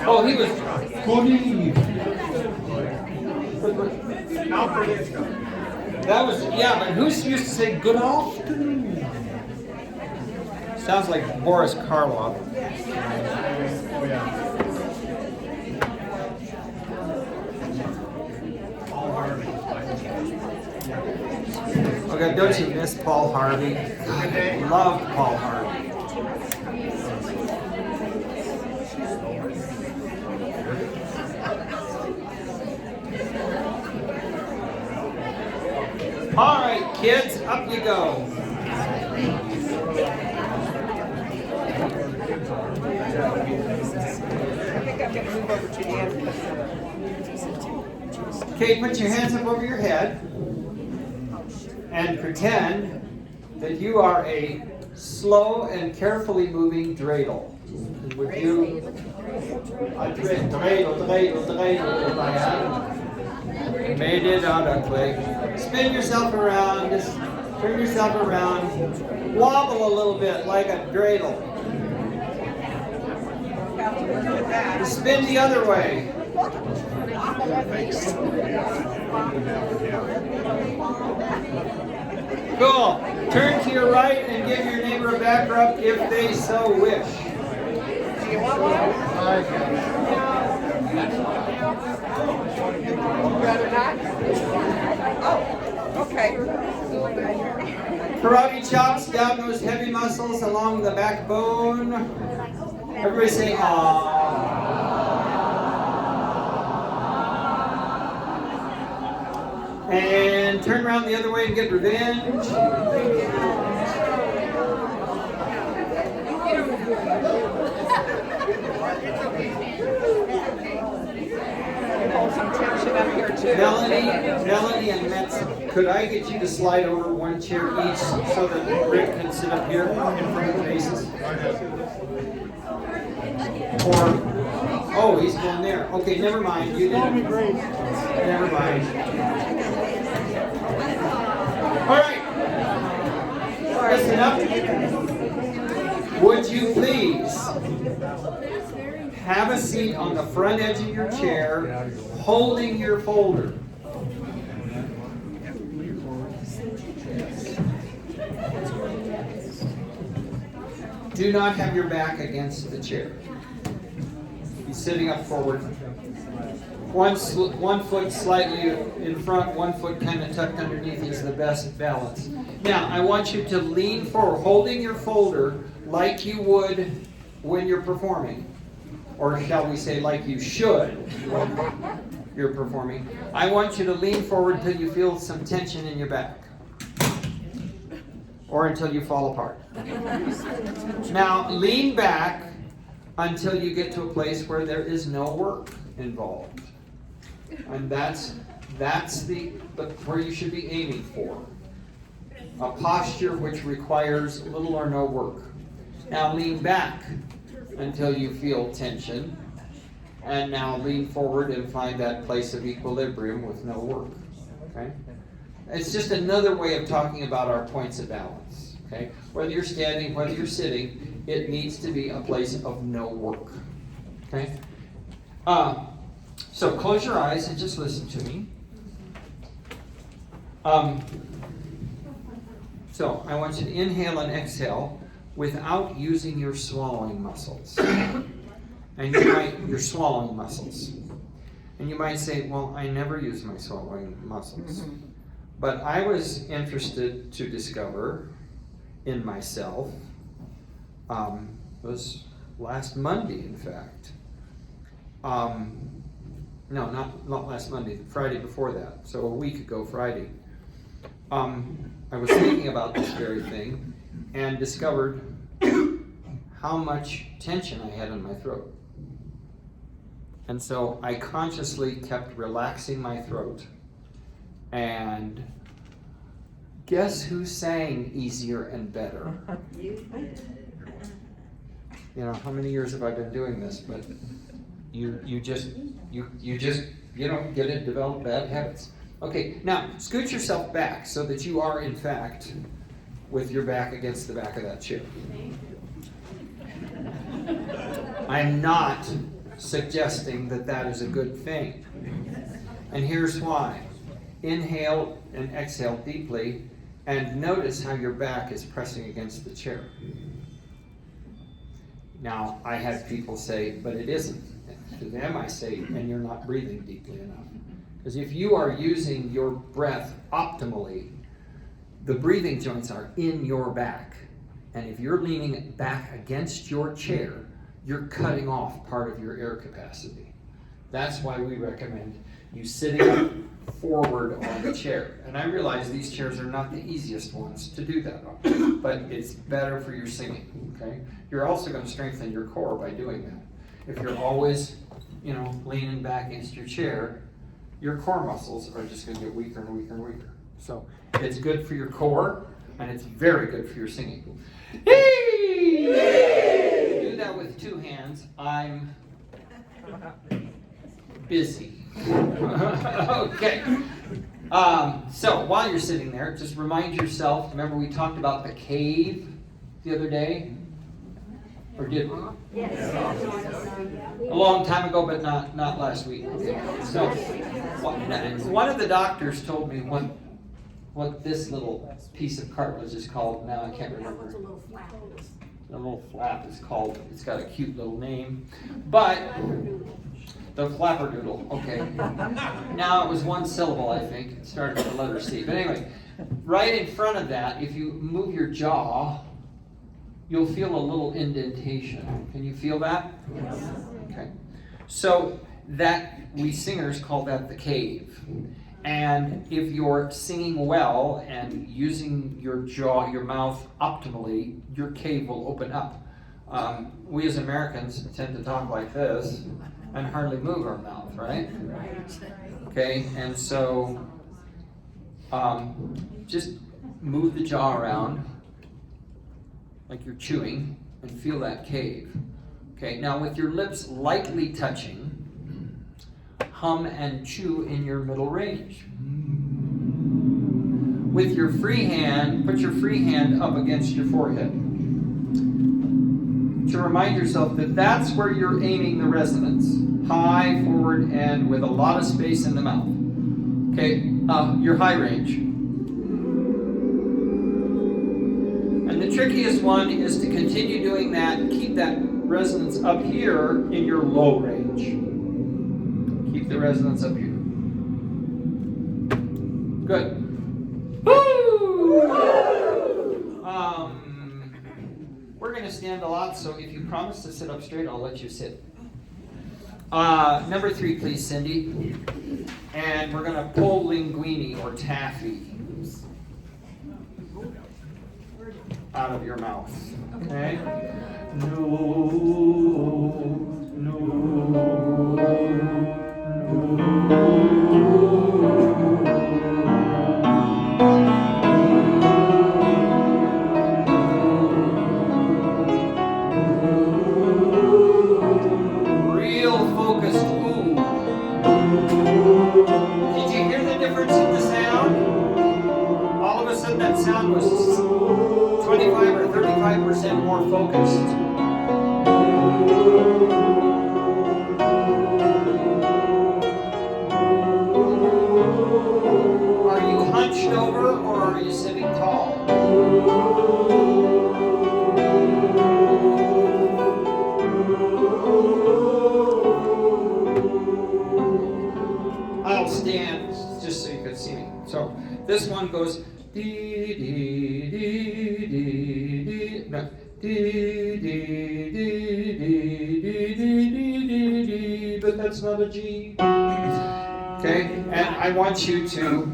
Oh, he was good evening. That was, yeah, but who's used to say good afternoon? Sounds like Boris Karloff. Okay, don't you miss Paul Harvey? Loved Paul Harvey. All right, kids, up you go. Okay, put your hands up over your head and pretend that you are a slow and carefully moving dreidel. Would you? A dreidel in my hand. Made it out of clay. Spin yourself around, just turn yourself around, wobble a little bit like a dreidel. Spin the other way. Cool. Turn to your right and give your neighbor a back rub if they so wish. Do you want one? Rather not? Oh, okay. Karate chops down those heavy muscles along the backbone. Everybody say "Aww." And turn around the other way and get revenge. Melanie and Metz, could I get you to slide over one chair each so that Rick can sit up here in front of the bases? Or, oh, he's going there. Okay, never mind. You didn't. Never mind. All right. Listen up. Would you please have a seat on the front edge of your chair, holding your folder? Do not have your back against the chair. Be sitting up forward. One foot slightly in front, one foot kind of tucked underneath is the best balance. Now, I want you to lean forward, holding your folder like you would when you're performing. Or shall we say, like you should when you're performing. I want you to lean forward until you feel some tension in your back. Or until you fall apart. Now, lean back until you get to a place where there is no work involved. And that's where you should be aiming for. A posture which requires little or no work. Now lean back until you feel tension. And now lean forward and find that place of equilibrium with no work. Okay? It's just another way of talking about our points of balance. Okay? Whether you're standing, whether you're sitting, it needs to be a place of no work. Okay? So close your eyes and just listen to me. So I want you to inhale and exhale without using your swallowing muscles. And your swallowing muscles. And you might say, well, I never use my swallowing muscles. But I was interested to discover in myself, it was last Monday, in fact. No, not last Monday, Friday before that, so a week ago Friday. I was thinking about this very thing and discovered how much tension I had in my throat. And so I consciously kept relaxing my throat. And guess who sang Easier and Better? You know, how many years have I been doing this? But you just get it, develop bad habits. Okay, now scoot yourself back so that you are in fact with your back against the back of that chair. I'm not suggesting that that is a good thing. And here's why. Inhale and exhale deeply, and notice how your back is pressing against the chair. Now, I had people say, but it isn't. To them, I say, and you're not breathing deeply enough. Because if you are using your breath optimally, the breathing joints are in your back. And if you're leaning back against your chair, you're cutting off part of your air capacity. That's why we recommend you sitting forward on the chair. And I realize these chairs are not the easiest ones to do that on, but it's better for your singing, okay? You're also going to strengthen your core by doing that. If you're always, leaning back against your chair, your core muscles are just going to get weaker and weaker and weaker. So it's good for your core, and it's very good for your singing. Do that with two hands. I'm busy. Okay. So while you're sitting there, just remind yourself, remember we talked about the cave the other day? Or did we? Yes. A long time ago, but not last week. So one of the doctors told me what this little piece of cartilage is called. Now I can't remember. The little flap is called. It's got a cute little name, but the flapperdoodle. Okay. Now it was one syllable, I think. It started with the letter C. But anyway, right in front of that, if you move your jaw, you'll feel a little indentation. Can you feel that? Yes. Okay. So that we singers call that the cave. And if you're singing well and using your jaw, your mouth optimally, your cave will open up. We as Americans tend to talk like this and hardly move our mouth, right? Okay, and so just move the jaw around like you're chewing and feel that cave. Okay, now with your lips lightly touching, hum and chew in your middle range. With your free hand, put your free hand up against your forehead to remind yourself that that's where you're aiming the resonance. High, forward, and with a lot of space in the mouth. Okay, your high range. And the trickiest one is to continue doing that and keep that resonance up here in your low range. Keep the resonance up here. Good. Woo! We're going to stand a lot, so if you promise to sit up straight, I'll let you sit. Number 3, please, Cindy. And we're going to pull linguini or taffy out of your mouth. Okay? Real focused ooh. Did you hear the difference in the sound? All of a sudden that sound was 25 or 35% more focused. Are you hunched over or are you sitting tall? I'll stand just so you can see me. So this one goes dee dee dee dee dee. No. Dee dee dee dee dee dee dee dee. But that's not a G. Okay, and I want you to,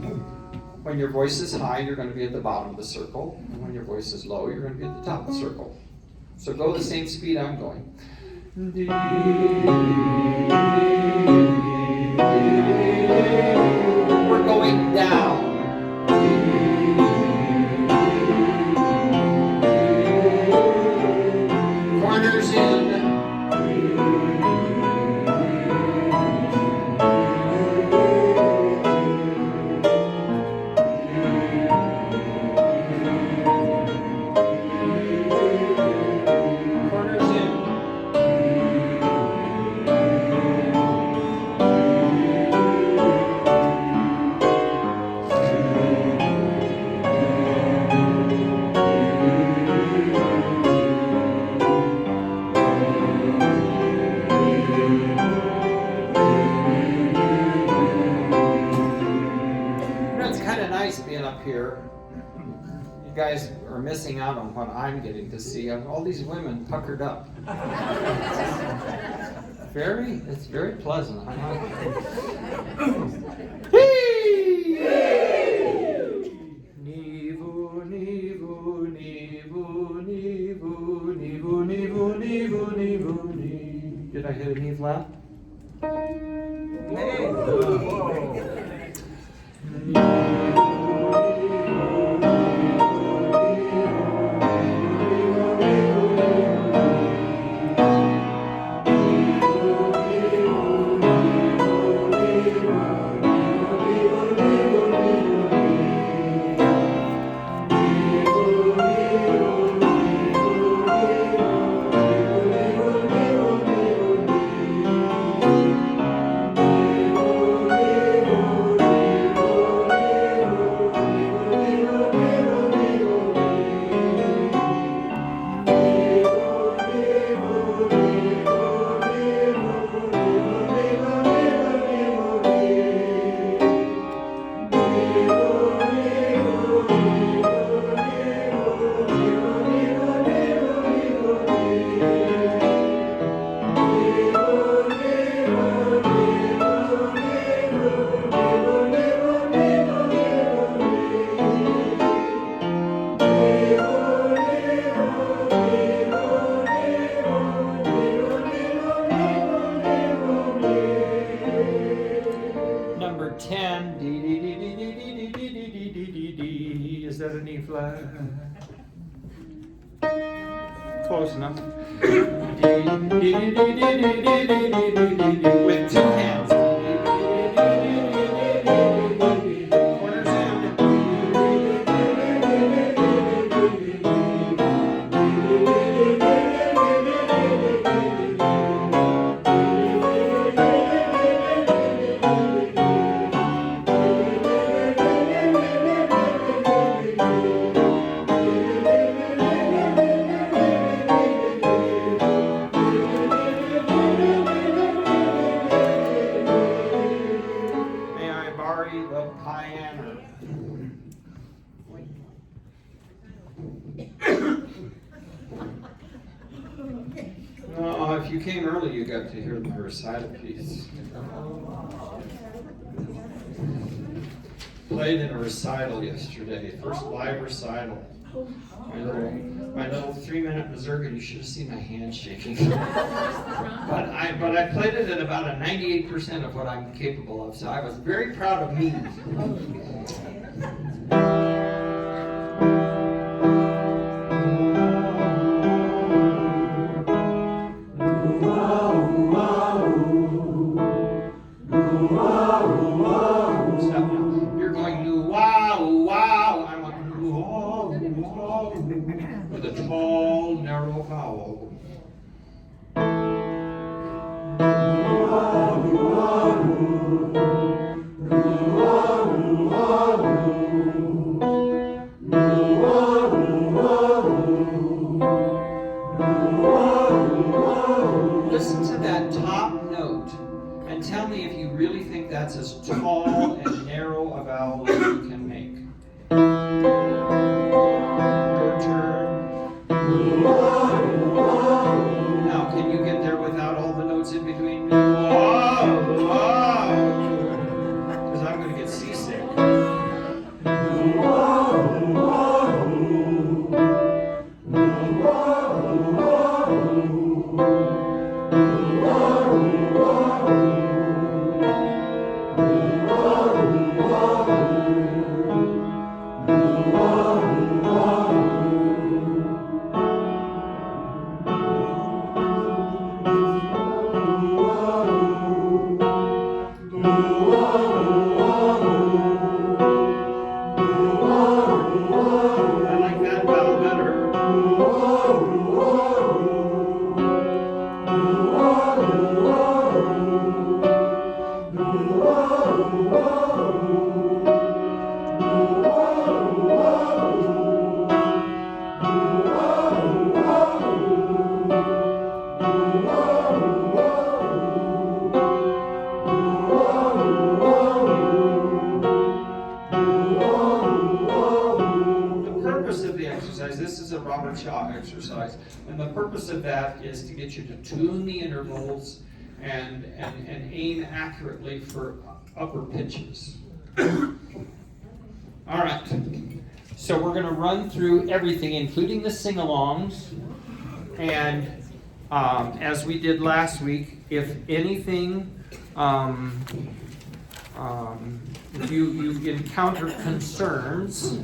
when your voice is high, you're going to be at the bottom of the circle, and when your voice is low, you're going to be at the top of the circle. So go the same speed I'm going. We're going down. Corners in. Corners in. You guys are missing out on what I'm getting to see. All these women puckered up. It's very pleasant. I like it. Nivu, nivu, nivu, nivu, nivu, nivu, nivu, nivu, nivu. Did I hit a knee flat? Number 10, D, D, D, D, D, D, D, D, D, D, D, D. Is that an E flat? Close enough. D, D, D, D, D, D, D, D, D, D, D, with two hands. Corners in. The piano. Oh, if you came early, you got to hear the recital piece. Played in a recital yesterday, first live recital. My little 3-minute mazurka, you should have seen my hands shaking. but I played it at about a 98% of what I'm capable of, so I was very proud of me. Stop now. You're going to wow, wow. I want to wow, wow, with a tall, narrow vowel. Listen to that top note and tell me if you really think that's as tall and narrow a vowel as you can make. Your turn. Now, can you get there without all the notes in between? Whoa, whoa. Because I'm going to get seasick. purpose of that is to get you to tune the intervals and aim accurately for upper pitches. All right. So we're going to run through everything, including the sing-alongs. And as we did last week, if anything, if you encounter concerns,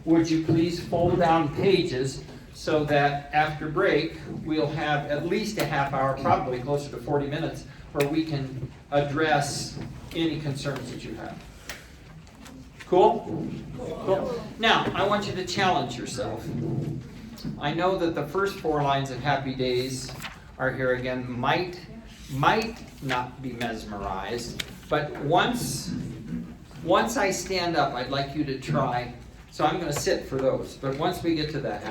would you please fold down pages so that after break we'll have at least a half hour, probably closer to 40 minutes, where we can address any concerns that you have. Cool? Cool. Now, I want you to challenge yourself. I know that the first 4 lines of Happy Days are here again, might not be mesmerized, but once I stand up, I'd like you to try. So I'm going to sit for those, but once we get to that,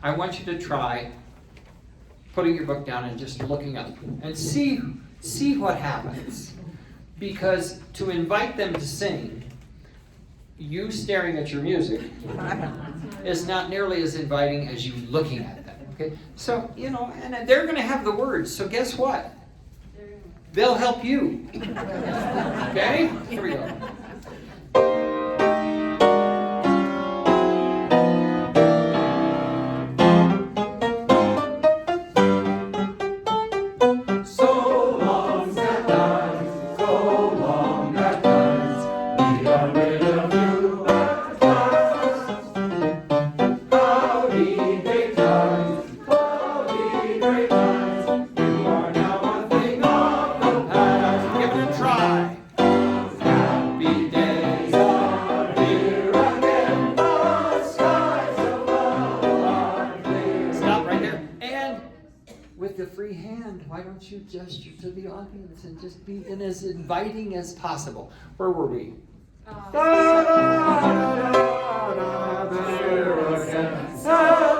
I want you to try putting your book down and just looking up and see what happens. Because to invite them to sing, you staring at your music is not nearly as inviting as you looking at them. Okay? So, and they're going to have the words. So guess what? They'll help you. Okay? Here we go. You gesture to the audience and just be as inviting as possible. Where were we?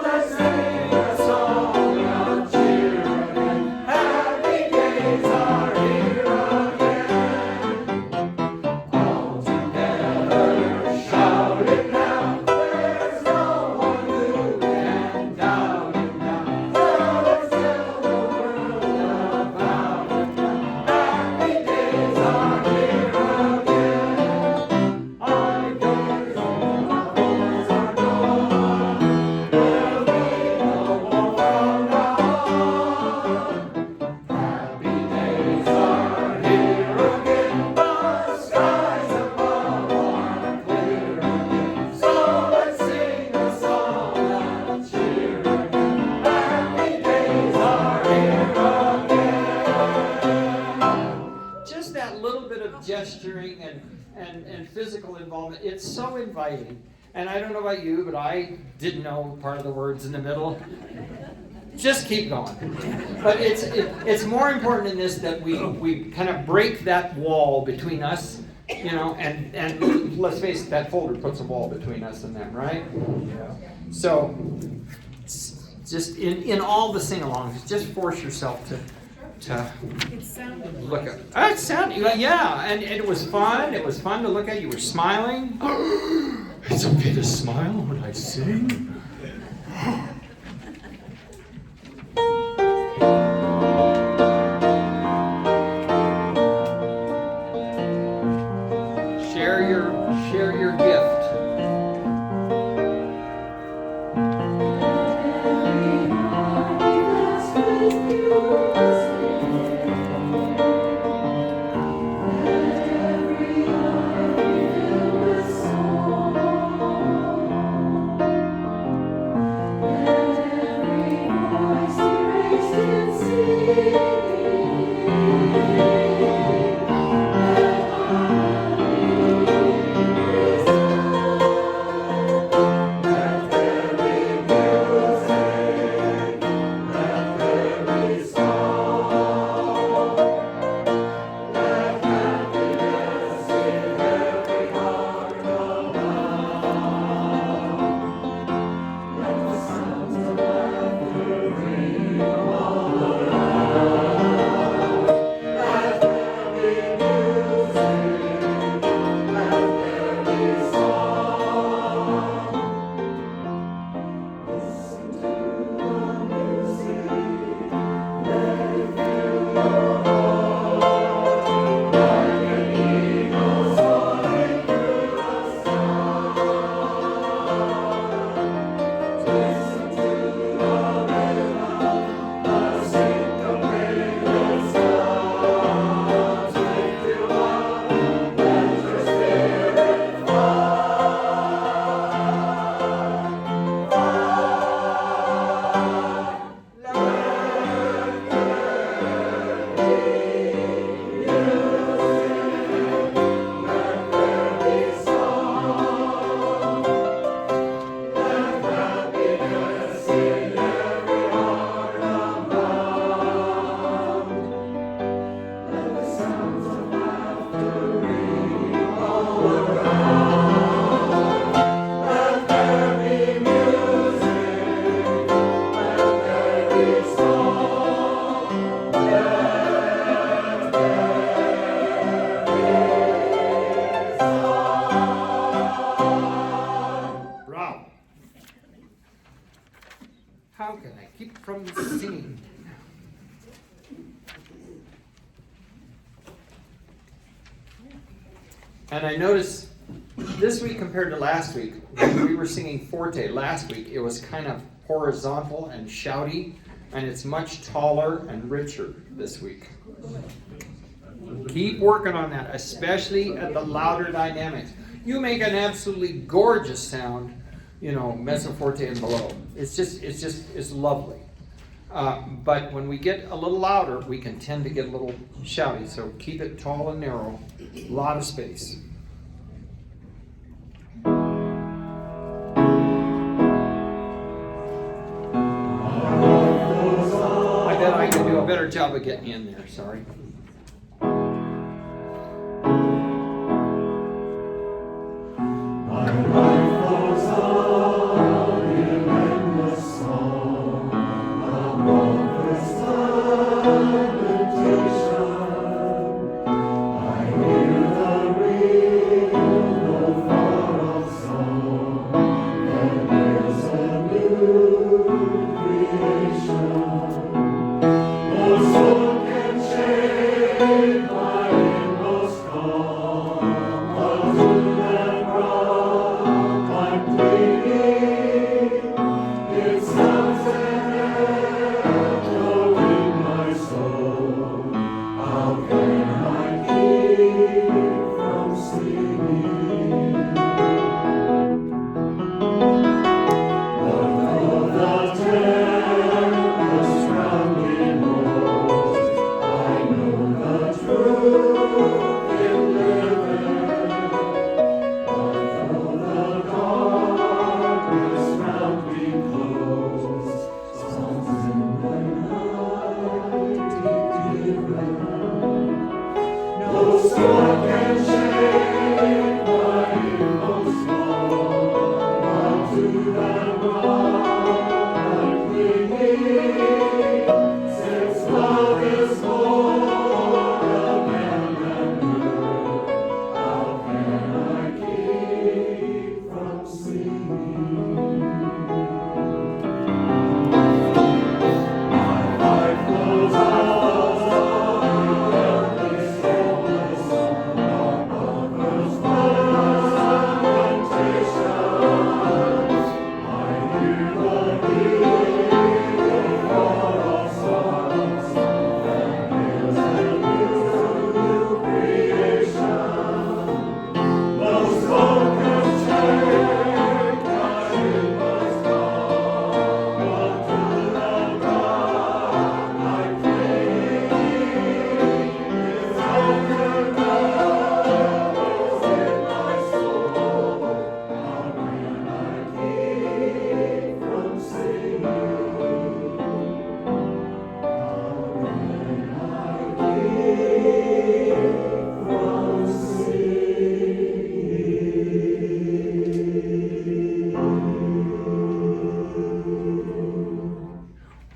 Let's sing a song of cheer again. Happy days are here again. All together, shout it now. There's no one who can doubt it now. So let's tell the world about it now. Happy days are here again. Our days and our boys are gone. There'll be no more from now on. Happy days are here again. The skies above are clear again. So let's sing a song of cheer again. Happy days are here again. Just that little bit of gesturing and physical involvement, it's so inviting. And I don't know about you, but I didn't know part of the words in the middle. Just keep going. But it's more important in this that we kind of break that wall between us, and let's face it, that folder puts a wall between us and them, right? Yeah. So just in all the sing-alongs, just force yourself to look at. It sounded, yeah, and it was fun. It was fun to look at. You were smiling. It's okay to smile when I sing. Share your gift. singing. And I noticed this week compared to last week, when we were singing forte last week, it was kind of horizontal and shouty, and it's much taller and richer this week. Keep working on that, especially at the louder dynamics. You make an absolutely gorgeous sound, mezzo forte and below. It's lovely. But when we get a little louder, we can tend to get a little shouty. So keep it tall and narrow, a lot of space. I bet I can do a better job of getting in there, sorry.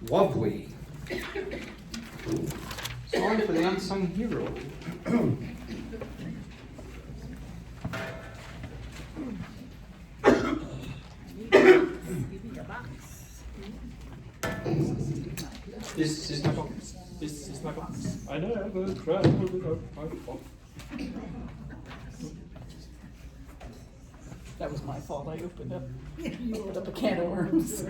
Lovely. Song for the unsung hero. This is my box. This is my box. I never travel without my box. That was my fault. I opened up a can of worms.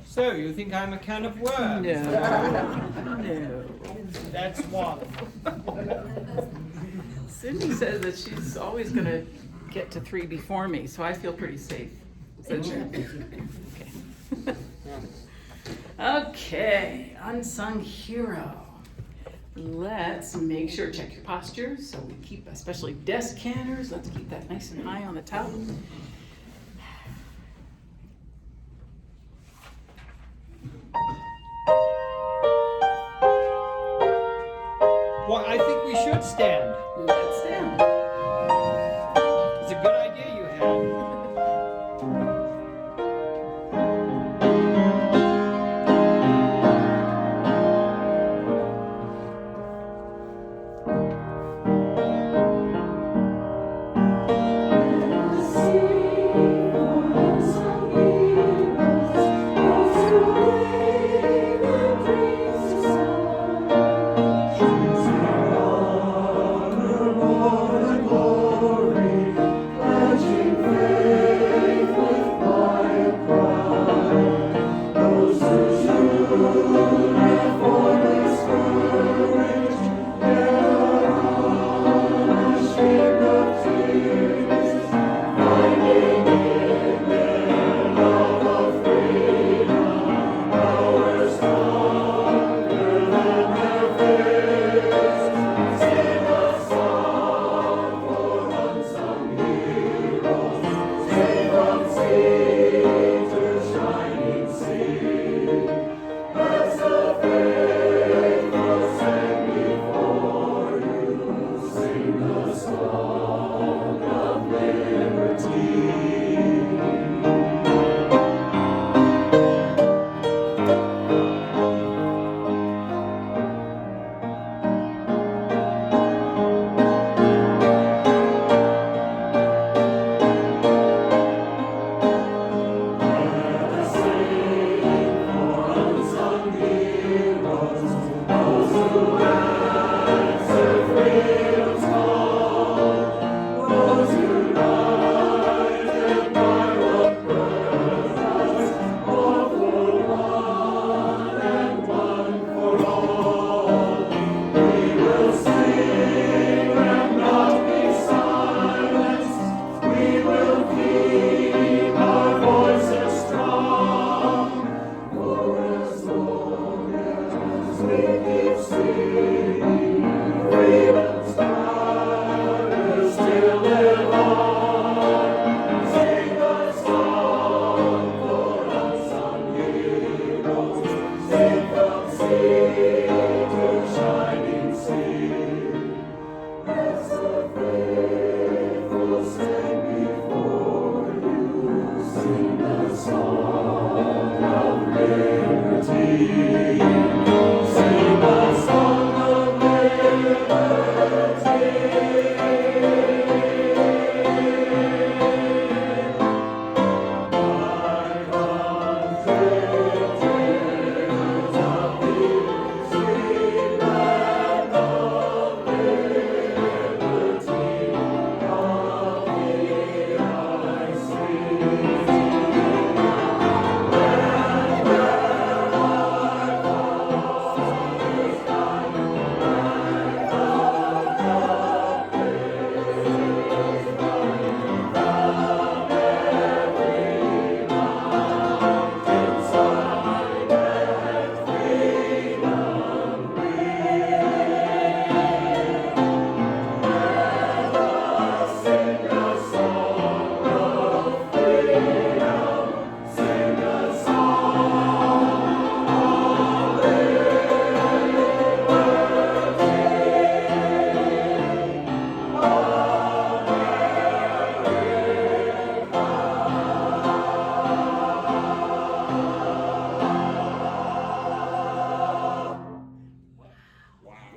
So, you think I'm a can of worms? No. That's one. Cindy says that she's always going to get to 3 before me, so I feel pretty safe. Okay. Okay, unsung hero. Let's make sure, check your posture, so we keep, especially desk canters, let's keep that nice and high on the top. Well, I think we should stand. Let's stand. It's a good idea you had. See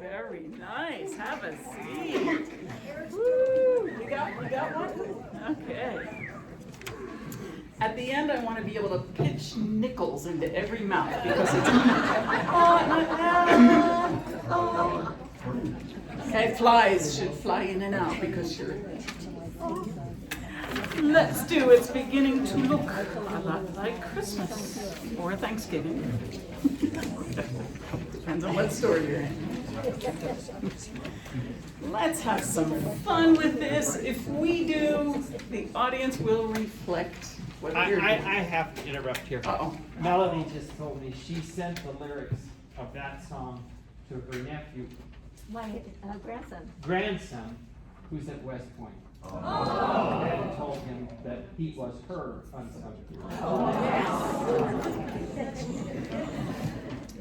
Very nice. Have a seat. Woo. You got one? Okay. At the end, I want to be able to pitch nickels into every mouth because it's. Okay, flies should fly in and out because you're. Let's do It's beginning to look a lot like Christmas or Thanksgiving. Depends on what store you're in. Let's have some fun with this. If we do, the audience will reflect what we're doing. I have to interrupt here. Uh-oh. Melanie just told me she sent the lyrics of that song to her nephew, My grandson, who's at West Point. Oh. And told him that he was her unsung hero.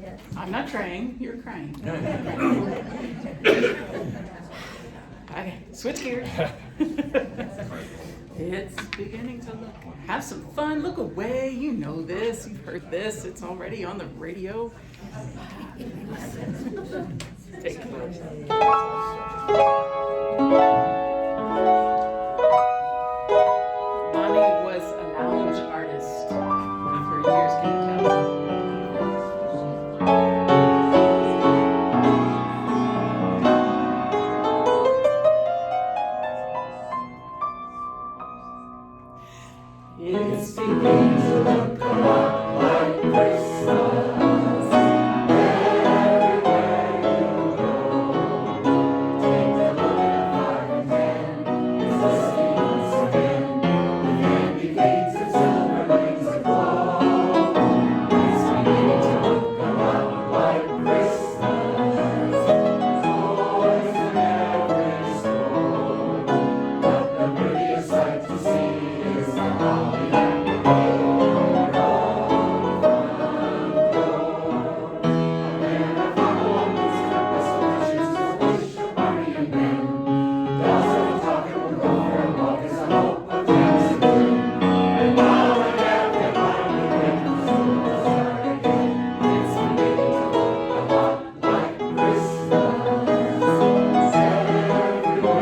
Yes. I'm not trying, you're crying. Okay, switch gears. It's beginning to look. Have some fun, look away. You know this, you've heard this, it's already on the radio. Take it. Bonnie was a lounge artist for years, can you tell? It's beginning to look a lot like Christmas everywhere you go. Take a look at the fireman, it's dusty once again. The candy canes and silver rings aglow. It's beginning to look a lot like Christmas. Toys in every store, but the prettiest sight to see is the holly that we go from front door. A pair of hobgoblins cut pistol wishes to wish a Barney and Ben. Bells are talking will go for a walk as a hope of dancing too. And while we're there, we're finally when the school will start again. It's beginning to look a lot like Christmas everywhere you go.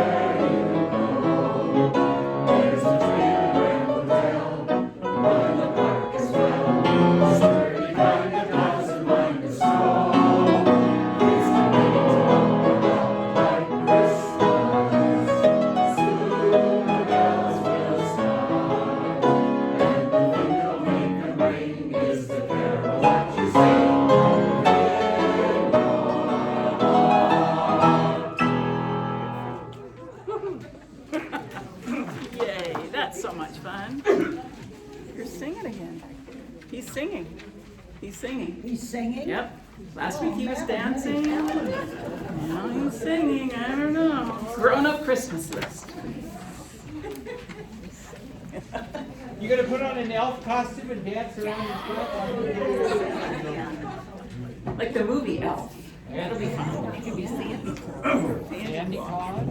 There's a trail around the trail, one in the park as well. Sturdy kind that doesn't mind the snow. It's beginning to look a lot like Christmas. Soon the bells will start, and the thing that'll make them ring is the carol that you sing in your heart. Yay, that's so much fun. You're singing again. He's singing. He's singing. He's singing? Yep. Last week he was dancing. Now he's singing. I don't know. Grown-up Christmas list. You gonna put on an elf costume and dance around your foot? Like the movie Elf. That'll be fun. You can be Santa. Candy Claus?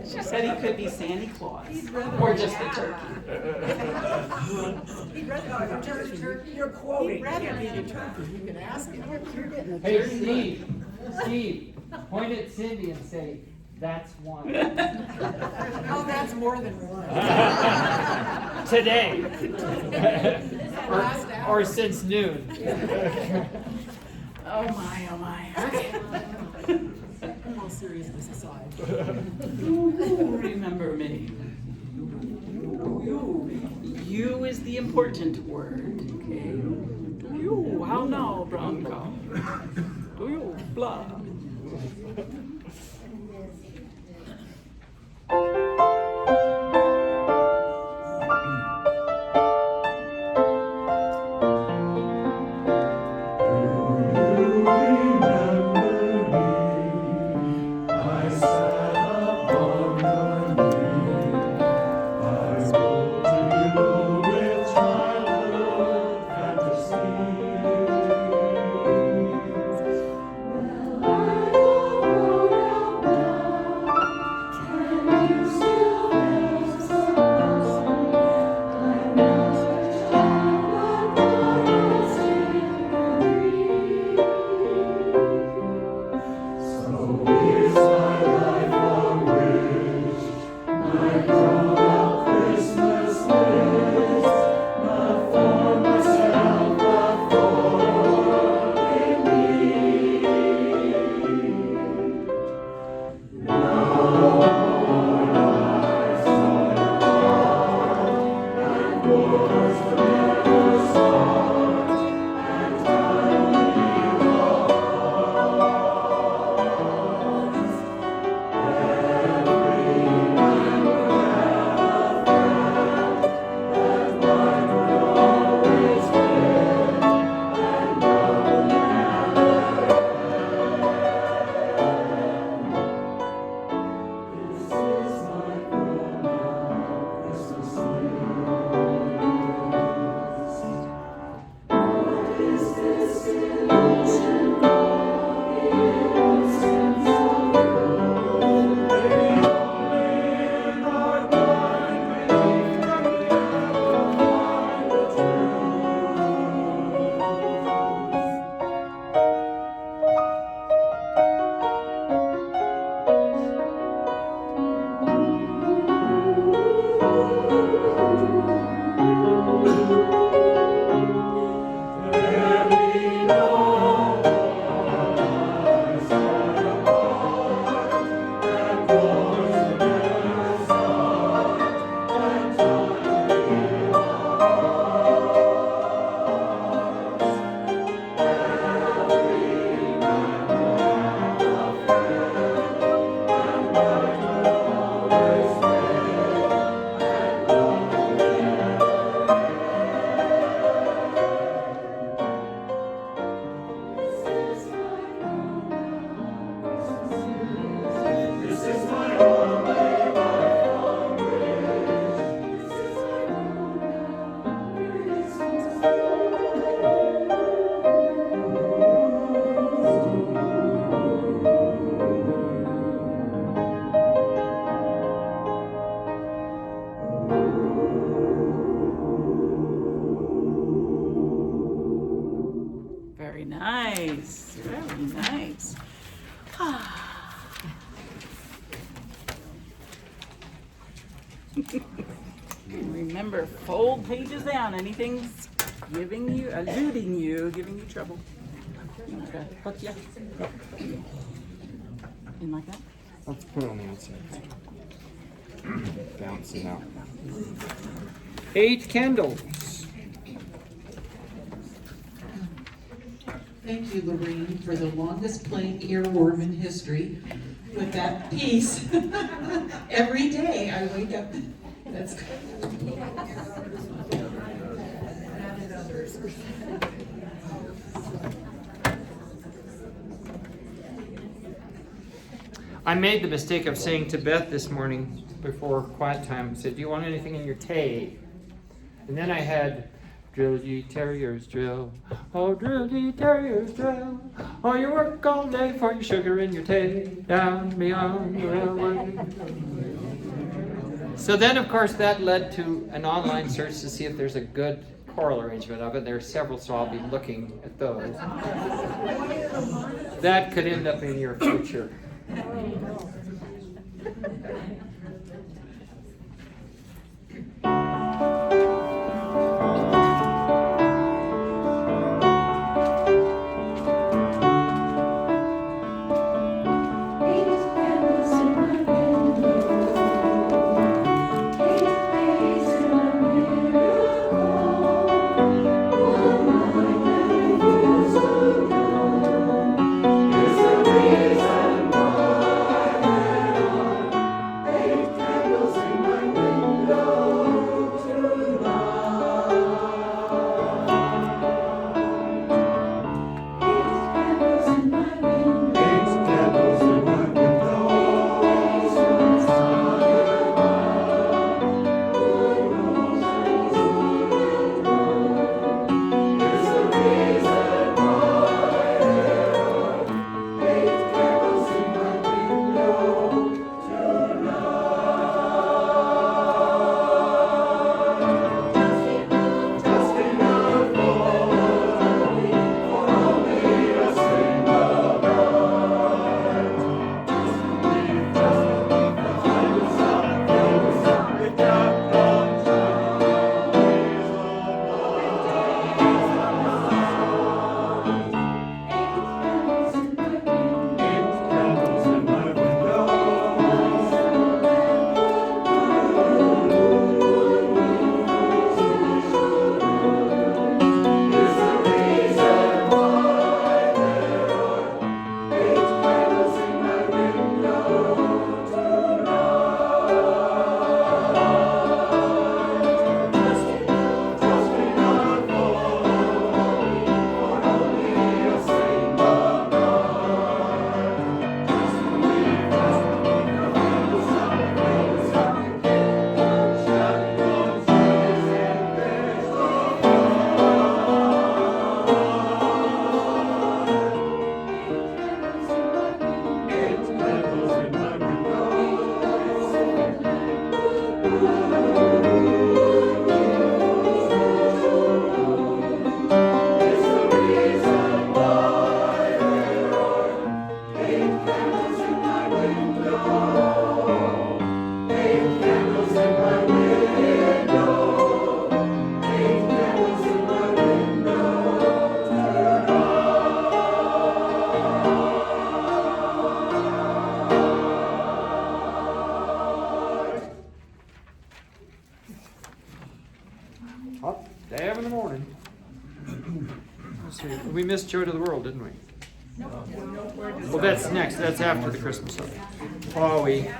She said he could be Santa Claus or just a turkey. He'd rather turkey. You're quoting. He'd rather be the turkey. You can ask him. Hey, Steve, point at Cindy and say, that's one. Oh, that's more than one. Today. or since noon. Oh my. Okay. All seriousness aside. Remember me. You is the important word, okay? Do you? How now, brown cow? Do you? Blah. Very nice. Very nice. Remember, fold pages down. Anything's giving you, eluding you, giving you trouble. Okay. Hook ya. In like that? Let's put it on the outside. Bouncing out. 8 candles. Thank you, Lorraine, for the longest playing earworm in history with that piece. Every day I wake up. That's good. I made the mistake of saying to Beth this morning before quiet time, I said, do you want anything in your tea? And then I had, drill ye terriers drill, oh drill ye terriers drill, oh you work all day for your sugar in your tea, down beyond the railway. So then, of course, that led to an online search to see if there's a good choral arrangement of it. There are several, so I'll be looking at those. That could end up in your future. Hot day in the morning. Let's see. We missed Joy to the World, didn't we? Well, that's next. That's after the Christmas song. Bowie.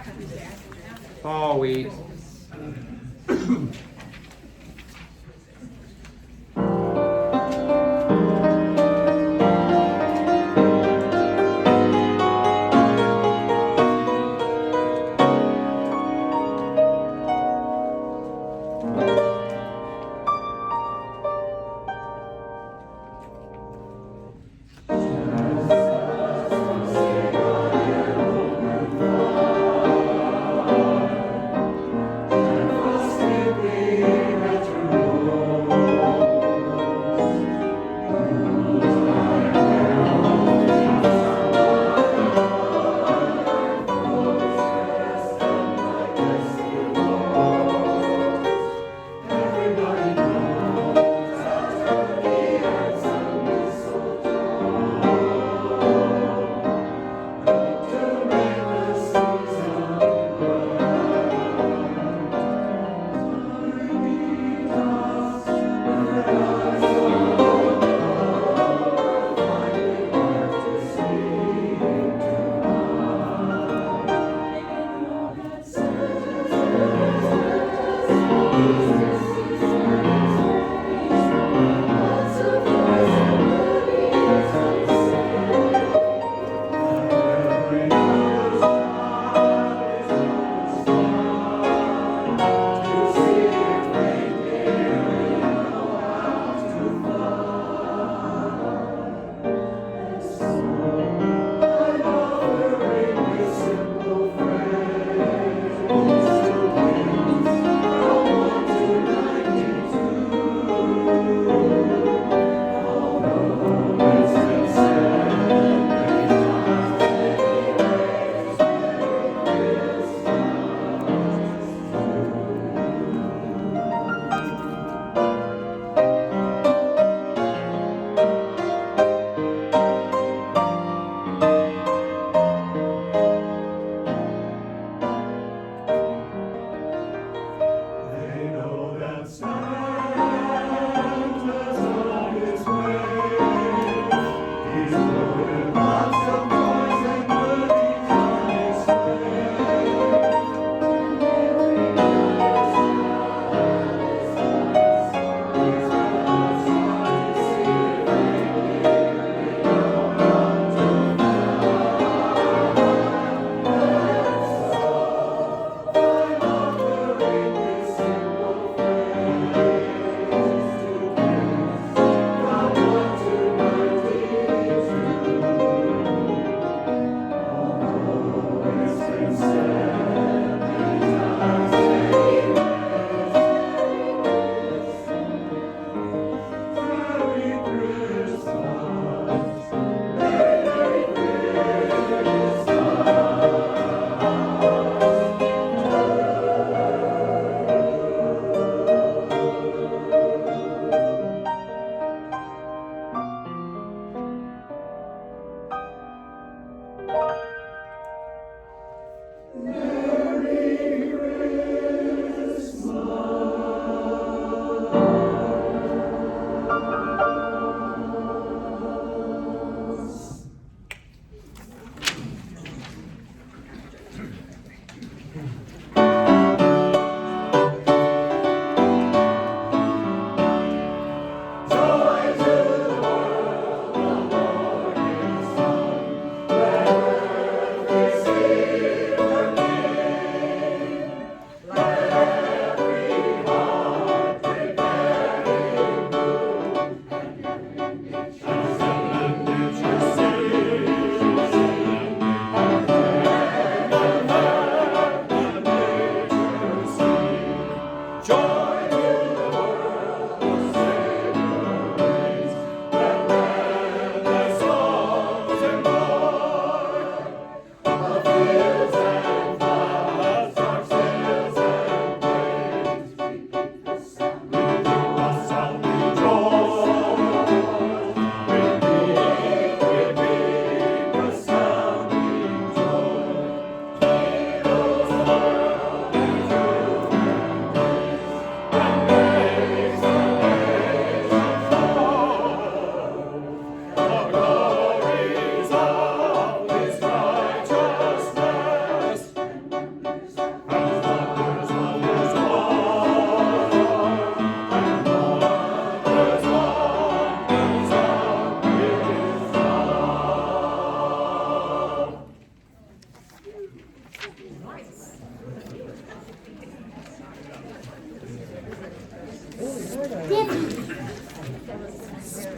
Bowie.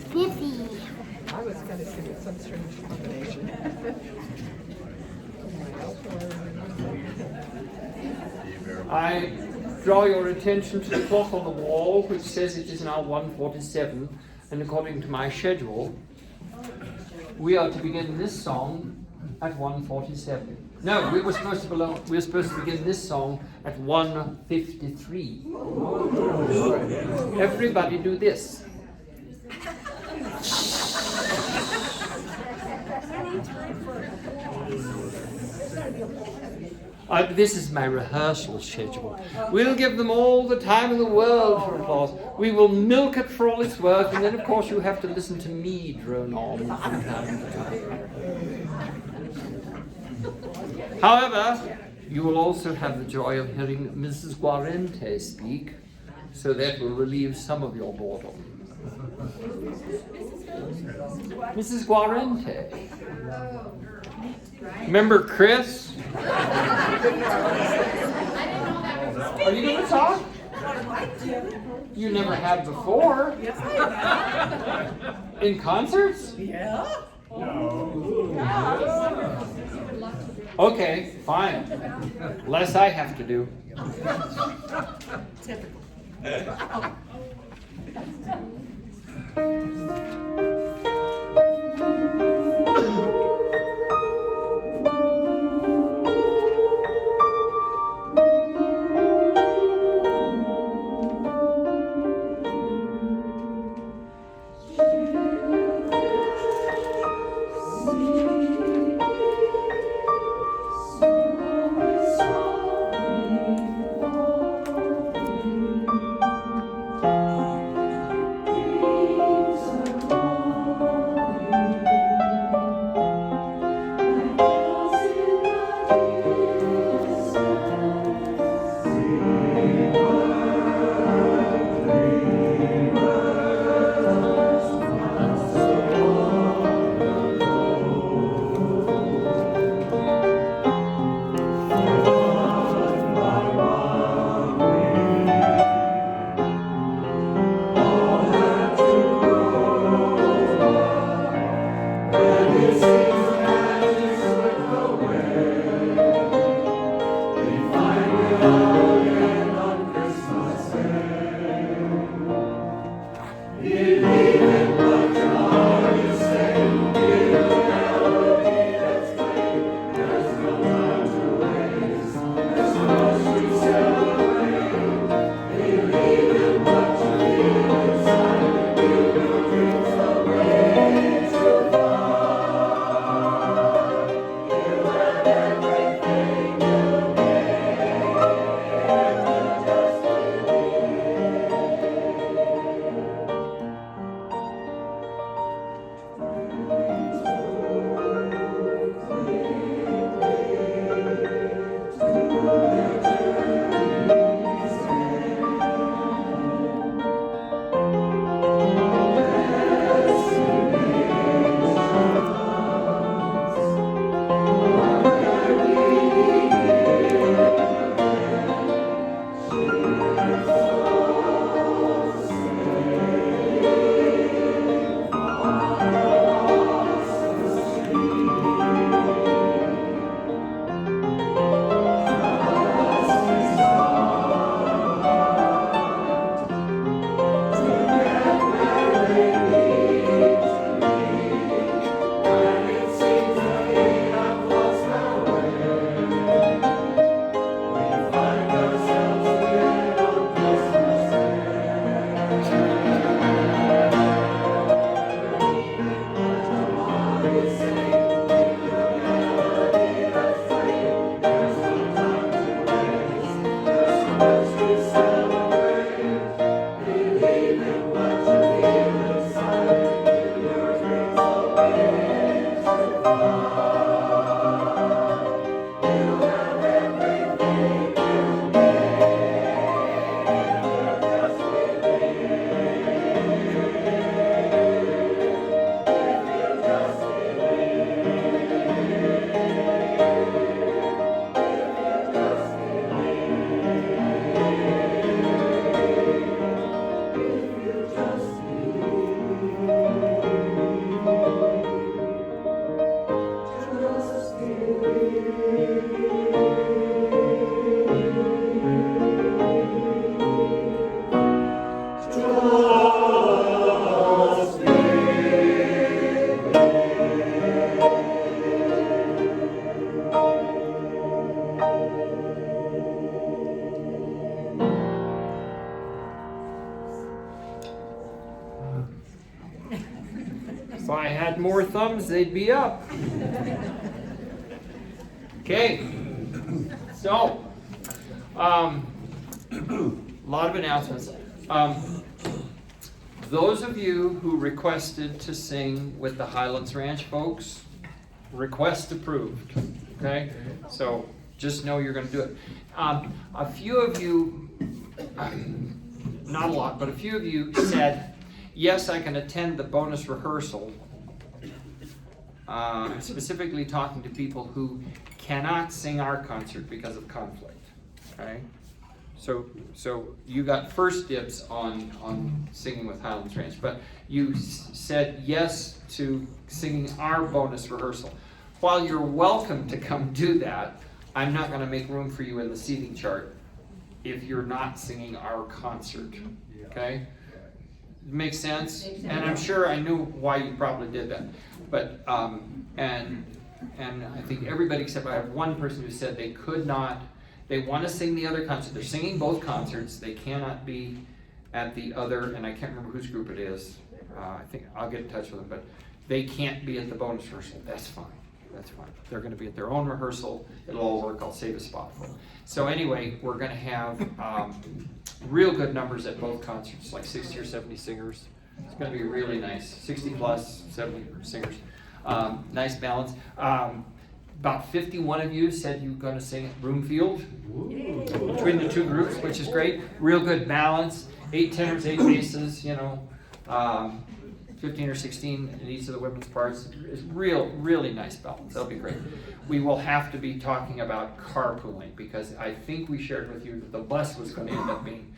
Spiffy. I was gonna say it's some strange combination. I draw your attention to the clock on the wall, which says it is now 1:47, and according to my schedule, we are to begin this song at 1:47. No, we were supposed to begin this song at 1:53. Everybody do this. This is my rehearsal schedule. We'll give them all the time in the world for applause. We will milk it for all it's worth, and then of course you have to listen to me drone on from time to time. However, you will also have the joy of hearing Mrs. Guarente speak, so that will relieve some of your boredom. Mrs. Guarente. Remember Chris? Are you going to talk? You never have before. In concerts? Yeah? Okay, fine. Less I have to do. Typical. Peace I had more thumbs, they'd be up. Okay, so, a lot of announcements. Those of you who requested to sing with the Highlands Ranch folks, request approved, okay? So just know you're gonna do it. A few of you, not a lot, but a few of you said, yes, I can attend the bonus rehearsal. Specifically talking to people who cannot sing our concert because of conflict, okay? So you got first dibs on singing with Highlands Ranch, but you said yes to singing our bonus rehearsal. While you're welcome to come do that, I'm not gonna make room for you in the seating chart if you're not singing our concert, okay? Makes sense? And I'm sure I knew why you probably did that. But, and I think everybody except I have one person who said they could not, they want to sing the other concert. They're singing both concerts. They cannot be at the other, and I can't remember whose group it is. I think I'll get in touch with them, but they can't be at the bonus rehearsal. That's fine. That's fine. They're going to be at their own rehearsal. It'll all work. I'll save a spot for them. So anyway, we're going to have real good numbers at both concerts, like 60 or 70 singers. It's going to be really nice. 60 plus, 70 singers. Nice balance. About 51 of you said you were going to sing at Broomfield between the two groups, which is great. Real good balance. 8 tenors, 8 basses, 15 or 16 in each of the women's parts. It's really nice balance. That'll be great. We will have to be talking about carpooling because I think we shared with you that the bus was going to end up being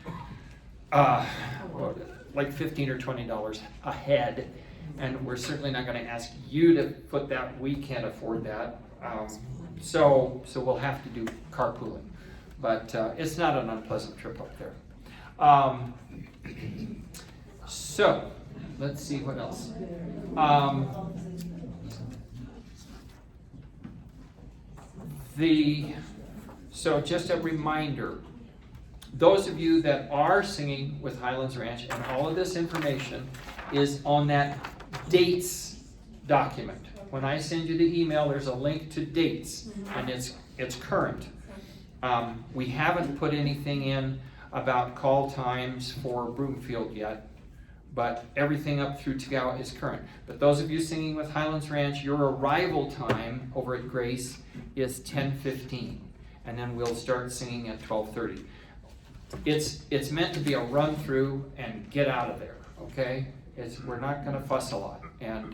like $15 or $20 a head, and we're certainly not going to ask you to foot that. We can't afford that. So we'll have to do carpooling, but it's not an unpleasant trip up there. So let's see what else. So just a reminder, those of you that are singing with Highlands Ranch, and all of this information is on that dates document. When I send you the email, there's a link to dates, and it's current. We haven't put anything in about call times for Broomfield yet, but everything up through Tagawa is current. But those of you singing with Highlands Ranch, your arrival time over at Grace is 10:15, and then we'll start singing at 12:30. It's meant to be a run through and get out of there, okay? We're not going to fuss a lot. And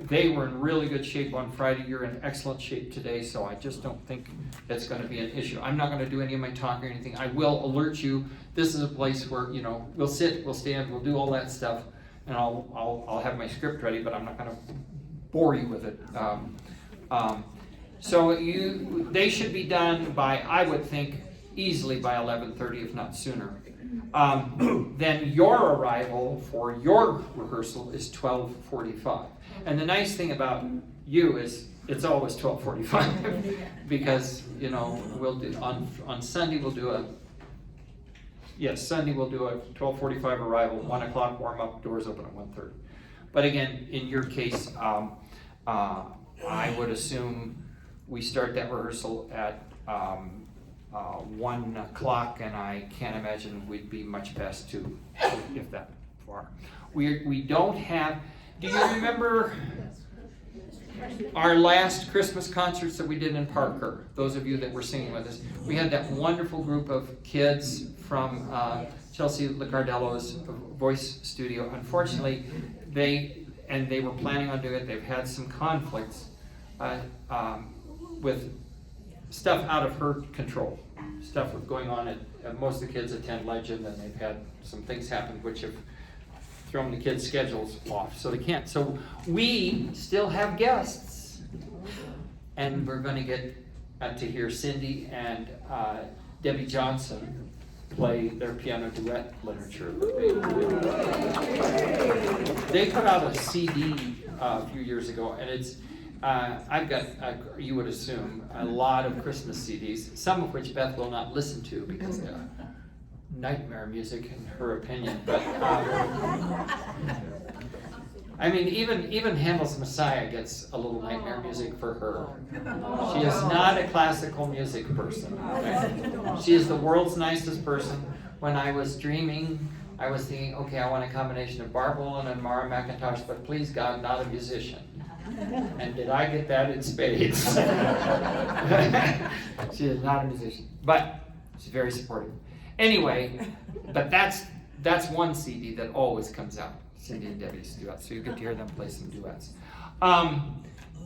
they were in really good shape on Friday. You're in excellent shape today, so I just don't think it's going to be an issue. I'm not going to do any of my talking or anything. I will alert you. This is a place where we'll sit, we'll stand, we'll do all that stuff, and I'll have my script ready, but I'm not going to bore you with it. So they should be done by, I would think, easily by 11:30, if not sooner. Then your arrival for your rehearsal is 12:45. And the nice thing about you is it's always 12:45 because we'll do on Sunday Sunday we'll do a 12:45 arrival, 1 o'clock warm up, doors open at 1:30. But again, in your case, I would assume we start that rehearsal at 1 o'clock, and I can't imagine we'd be much past 2, if that far. We don't have, do you remember our last Christmas concerts that we did in Parker? Those of you that were singing with us, we had that wonderful group of kids from Chelsea Licardello's voice studio. Unfortunately, they were planning on doing it. They've had some conflicts with stuff out of her control. Stuff was going on at most of the kids attend Legend, and they've had some things happen which have thrown the kids' schedules off, so they can't. So we still have guests, and we're going to get to hear Cindy and Debbie Johnson play their piano duet literature. They put out a CD a few years ago, and it's I've got, you would assume, a lot of Christmas CDs, some of which Beth will not listen to because they're nightmare music in her opinion. But I mean, even Handel's Messiah gets a little nightmare music for her. She is not a classical music person. Okay? She is the world's nicest person. When I was dreaming, I was thinking, okay, I want a combination of Barb Woolen and Mara McIntosh, but please God, not a musician. And did I get that in spades? She is not a musician, but she's very supportive. Anyway, but that's one CD that always comes out, Cindy and Debbie's duets, so you get to hear them play some duets.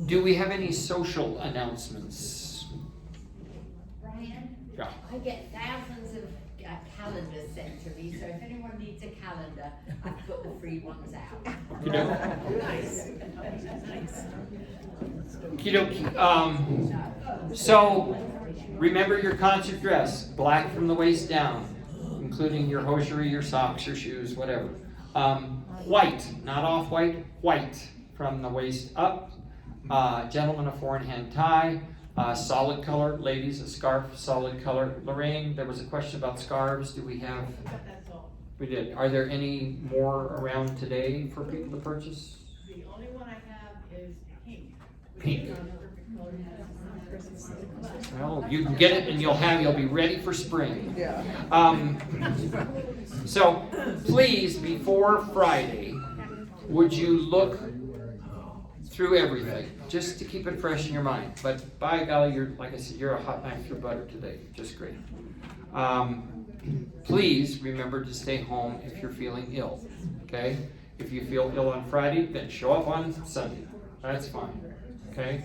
Do we have any social announcements? Brian, Yeah. I get thousands of calendars sent to me, so if anyone needs a calendar, I've put the free ones out. You know? Nice. Nice. Okey-dokey. So remember your concert dress, black from the waist down, including your hosiery, your socks, your shoes, whatever. White, not off-white, white from the waist up. Gentlemen, a four-in-hand tie. Solid color, ladies, a scarf, solid color. Lorraine, there was a question about scarves. Do we have? That's all. We did. Are there any more around today for people to purchase? The only one I have is pink. Pink. Which is on a perfect color, has Well, you can get it and you'll be ready for spring. Yeah. So please, before Friday, would you look through everything, just to keep it fresh in your mind. But by golly, like I said, you're a hot knife through butter today, just great. Please remember to stay home if you're feeling ill, okay? If you feel ill on Friday, then show up on Sunday. That's fine, okay?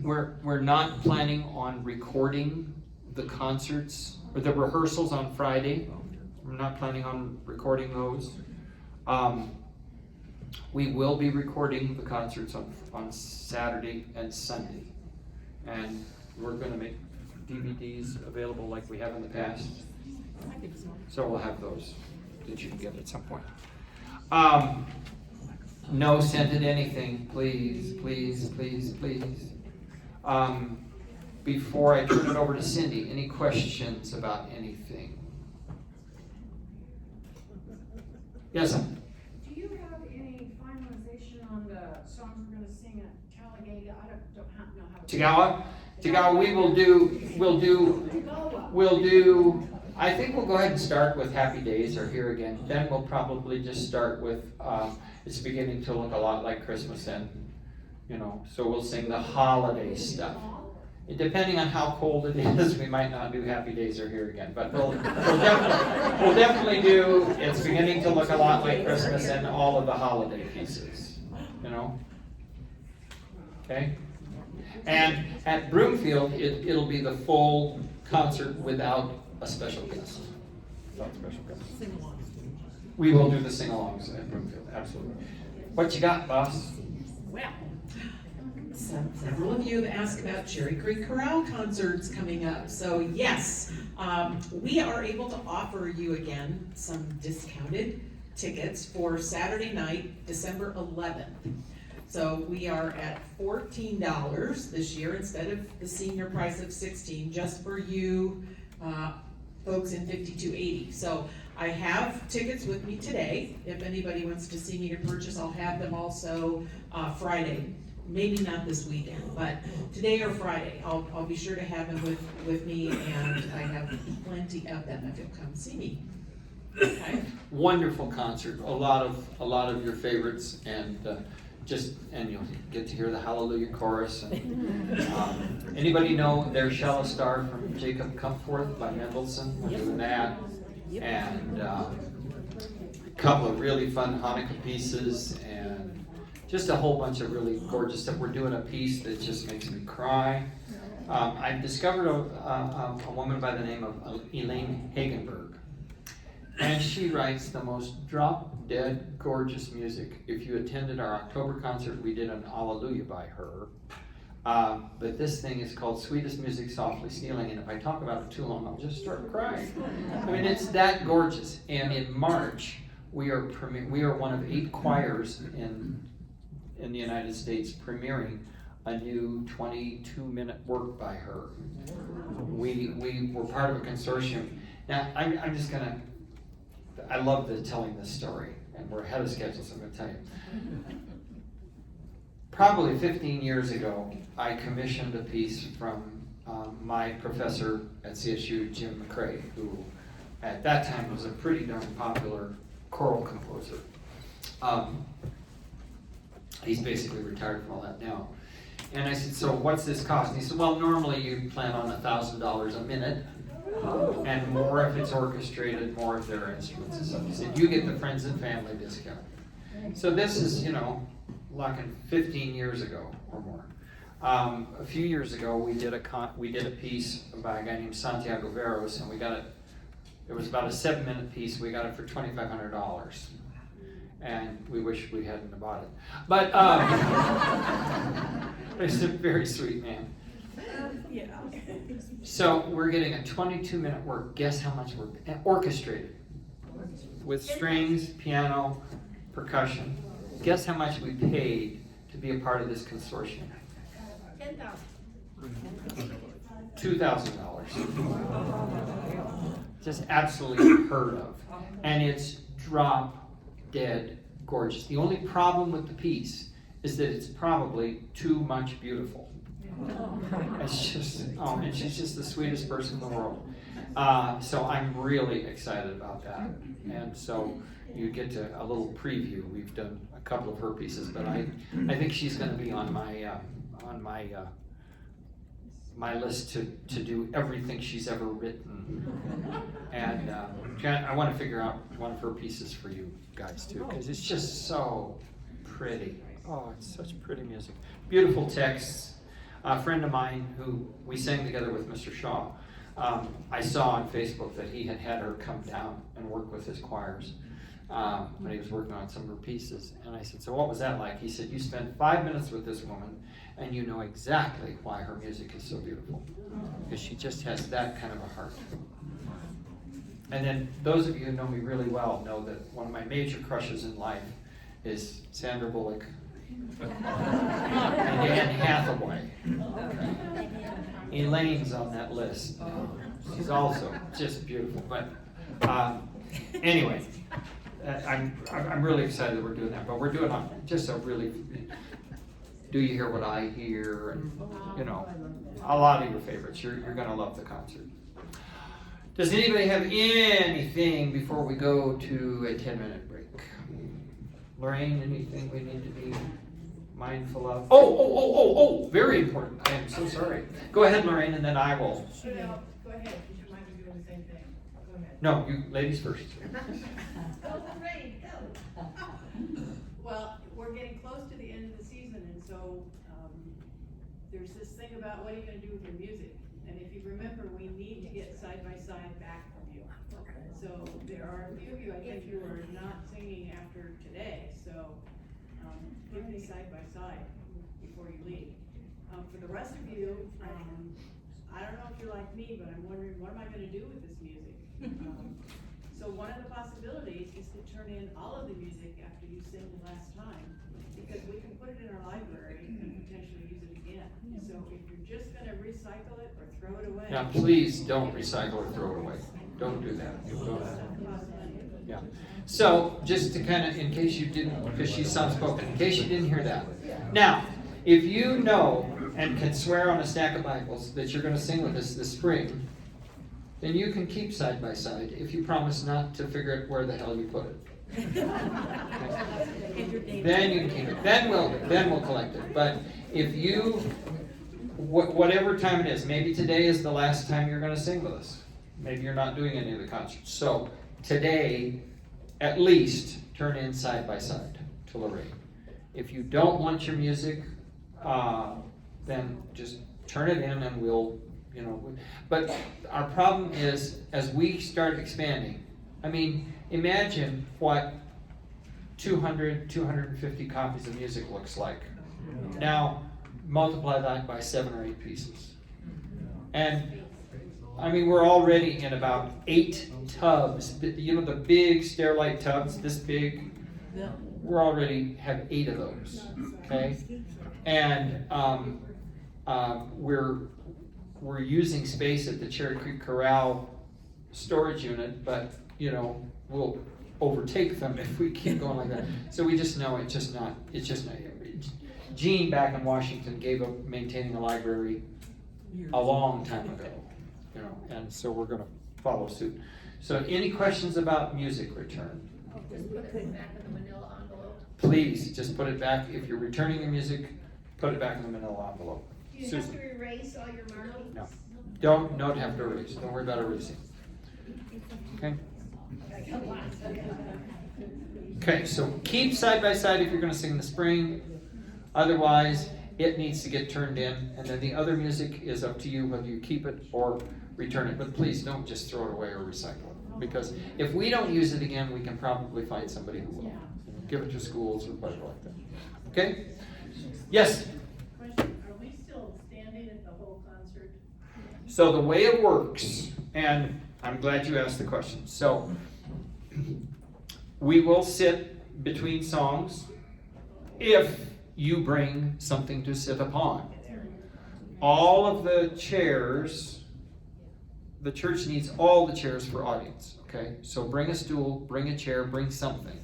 We're not planning on recording the concerts or the rehearsals on Friday. We're not planning on recording those. We will be recording the concerts on Saturday and Sunday. And we're going to make DVDs available like we have in the past. So we'll have those that you can get at some point. No scented anything, please, please, please, please. Before I turn it over to Cindy, any questions about anything? Yes, sir. Do you have any finalization on the songs we're gonna sing at Talladega? I don't know how to. Tagawa, we'll do, I think we'll go ahead and start with Happy Days or Here Again. Then we'll probably just start with, it's beginning to look a lot like Christmas and, so we'll sing the holiday stuff. Depending on how cold it is, we might not do Happy Days or Here Again, but we'll definitely do It's Beginning to Look a Lot Like Christmas and all of the holiday pieces, Okay? And at Broomfield, it'll be the full concert without a special guest. Without special guest. We will do the sing-alongs at Broomfield, absolutely. What you got, boss? Well, Several of you have asked about Cherry Creek Chorale concerts coming up. So yes, we are able to offer you again some discounted tickets for Saturday night, December 11th. So we are at $14 this year instead of the senior price of $16, just for you folks in 5280. So I have tickets with me today. If anybody wants to see me to purchase, I'll have them also Friday. Maybe not this weekend, but today or Friday, I'll be sure to have them with me, and I have plenty of them if you'll come see me. Okay. Wonderful concert, a lot of your favorites, and you'll get to hear the Hallelujah chorus. And, anybody know There Shall a Star from Jacob Come Forth by Mendelssohn? We're doing that, and a couple of really fun Hanukkah pieces, and just a whole bunch of really gorgeous stuff. We're doing a piece that just makes me cry. I discovered a woman by the name of Elaine Hagenberg, and she writes the most drop-dead gorgeous music. If you attended our October concert, we did an Alleluia by her. But this thing is called Sweetest Music Softly Stealing, and if I talk about it too long, I'll just start crying. I mean, it's that gorgeous. And in March, we are one of 8 choirs in the United States premiering a new 22-minute work by her. We were part of a consortium. Now, I'm just gonna, I love telling this story. and we're ahead of schedule, so I'm going to tell you. Probably 15 years ago, I commissioned a piece from my professor at CSU, Jim McCrae, who at that time was a pretty darn popular choral composer. He's basically retired from all that now. And I said, so what's this cost? And he said, well, normally you plan on $1,000 a minute, and more if it's orchestrated, more if there are instruments and stuff. He said, you get the friends and family discount. So this is, like 15 years ago or more. A few years ago, we did a piece by a guy named Santiago Veros, and we got it. It was about a 7-minute piece. We got it for $2,500, and we wish we hadn't bought it. But he's a very sweet man. Yeah. So we're getting a 22-minute work. Guess how much we're orchestrated with strings, piano, percussion. Guess how much we paid to be a part of this consortium? $2,000. Just absolutely unheard of. And it's drop dead gorgeous. The only problem with the piece is that it's probably too much beautiful. It's just, and she's just the sweetest person in the world. So I'm really excited about that. And so you get to a little preview. We've done a couple of her pieces, but I think she's going to be on my list to do everything she's ever written. And I want to figure out one of her pieces for you guys too, because it's just so pretty. Oh, it's such pretty music. Beautiful texts. A friend of mine who we sang together with Mr. Shaw, I saw on Facebook that he had her come down and work with his choirs when he was working on some of her pieces. And I said, so what was that like? He said, you spend 5 minutes with this woman and you know exactly why her music is so beautiful. Because she just has that kind of a heart. And then those of you who know me really well know that one of my major crushes in life is Sandra Bullock and Anne Hathaway. Elaine's on that list. She's also just beautiful. But anyway, I'm really excited that we're doing that. But we're doing on just a really, Do You Hear What I Hear? And, a lot of your favorites. You're going to love the concert. Does anybody have anything before we go to a 10-minute break? Lorraine, anything we need to be mindful of? Oh, very important. I am so sorry. Go ahead, Lorraine, and then I will. Go ahead, because you might be doing the same thing. Go ahead. No, you ladies first. Well, we're getting close to the end of the season, and so there's this thing about what are you going to do with your music? And if you remember, we need to get side by side back from you. So there are a few of you, I think, who are not singing after today. So give me side by side before you leave. For the rest of you, I don't know if you're like me, but I'm wondering, what am I going to do with this music? So one of the possibilities is to turn in all of the music after you sing the last time, because we can put it in our library and potentially use it again. So if you're just going to recycle it or throw it away. Now, please don't recycle or throw it away. Don't do that. Yeah. So, just to kind of, in case you didn't, because she's soft-spoken, in case you didn't hear that. Now, if you know and can swear on a stack of Bibles that you're going to sing with us this spring, then you can keep side by side if you promise not to figure out where the hell you put it. Okay. Then you can keep it. Then we'll collect it. But if you, whatever time it is, maybe today is the last time you're going to sing with us. Maybe you're not doing any of the concerts. So today, at least, turn in side by side to Lorraine. If you don't want your music, then just turn it in and we'll, But our problem is, as we start expanding, imagine what 200, 250 copies of music looks like. Now, multiply that by 7 or 8 pieces. And we're already in about 8 tubs. The big Stairlight tubs, this big. We already have 8 of those. Okay, and we're using space at the Cherry Creek Corral storage unit, but overtake them if we keep going like that. So we just know it's just not. Gene back in Washington gave up maintaining a library a long time ago, you know, and so we're going to follow suit. So any questions about music return? Just put it back in the manila envelope. Please, just put it back. If you're returning your music, put it back in the manila envelope. Do you Susan. have to erase all your markings? No. Don't have to erase. Don't worry about erasing. Okay? Okay, so keep side by side if you're going to sing in the spring. Otherwise, it needs to get turned in. And then the other music is up to you whether you keep it or return it. But please don't just throw it away or recycle it. Because if we don't use it again, we can probably find somebody who will. Give it to schools or whatever like that. Okay? Yes? Question, are we still standing at the whole concert? So the way it works, and I'm glad you asked the question. So we will sit between songs if you bring something to sit upon. All of the chairs, the church needs all the chairs for audience, okay? So bring a stool, bring a chair, bring something